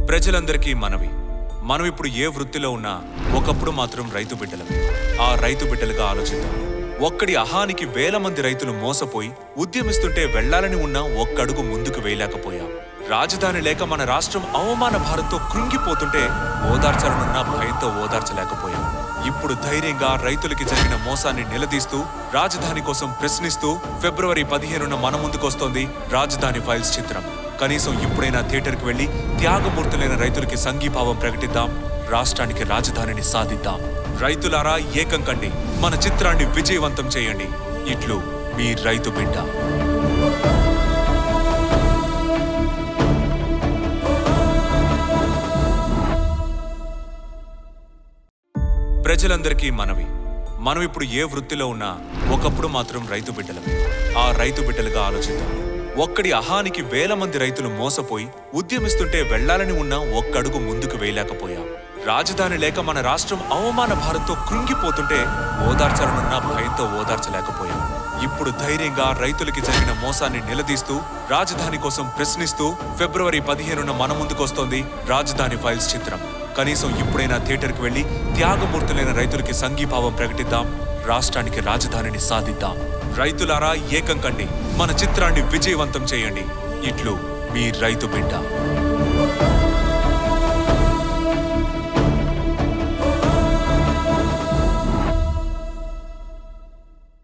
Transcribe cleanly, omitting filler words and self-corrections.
ప్రజలందరికీ మనం ఇప్పుడు ఏ వృత్తిలో ఉన్నా ఒకప్పుడు మాత్రం రైతు బిడ్డలమే. ఆ రైతు బిడ్డలుగా ఆలోచిద్దాం. ఒక్కడి అహానికి వేల మంది రైతులు మోసపోయి ఉద్యమిస్తుంటే వెళ్లాలని ఉన్నా ఒక్కడుగు ముందుకు వేయలేకపోయాం. రాజధాని లేక మన రాష్ట్రం అవమాన భారంతో కృంగిపోతుంటే ఓదార్చాలనున్న భయంతో ఓదార్చలేకపోయాం. ఇప్పుడు ధైర్యంగా రైతులకి జరిగిన మోసాన్ని నిలదీస్తూ రాజధాని కోసం ప్రశ్నిస్తూ ఫిబ్రవరి 15న మన ముందుకొస్తోంది రాజధాని ఫైల్స్ చిత్రం. కనీసం ఇప్పుడైనా థియేటర్కి వెళ్లి త్యాగమూర్తులైన రైతులకి సంఘీభావం ప్రకటిద్దాం. రాష్ట్రానికి రాజధానిని సాధిద్దాం. రైతులారా ఏకం కండి, మన చిత్రాన్ని విజయవంతం చేయండి. ఇట్లు మీ రైతు బిడ్డ. ప్రజలందరికీ మనం ఇప్పుడు ఏ వృత్తిలో ఉన్నా ఒకప్పుడు మాత్రం రైతు బిడ్డలమే. ఆ రైతు బిడ్డలుగా ఆలోచిద్దాం. ఒక్కడి అహానికి వేల మంది రైతులు మోసపోయి ఉద్యమిస్తుంటే వెళ్లాలని ఉన్నా ఒక్కడుగు ముందుకు వేయలేకపోయాం. రాజధాని లేక మన రాష్ట్రం అవమాన భారంతో కృంగిపోతుంటే ఓదార్చాలనున్న భయంతో ఓదార్చలేకపోయాం. ఇప్పుడు ధైర్యంగా రైతులకి జరిగిన మోసాన్ని నిలదీస్తూ రాజధాని కోసం ప్రశ్నిస్తూ ఫిబ్రవరి 15న మన ముందుకొస్తోంది రాజధాని ఫైల్స్ చిత్రం. కనీసం ఇప్పుడైనా థియేటర్కి వెళ్లి త్యాగమూర్తులైన రైతులకి సంఘీభావం ప్రకటిద్దాం. రాష్ట్రానికి రాజధానిని సాధిద్దాం. రైతులారా ఏకం కండి, మన చిత్రాన్ని విజయవంతం చేయండి. ఇట్లు మీ రైతు బిడ్డ.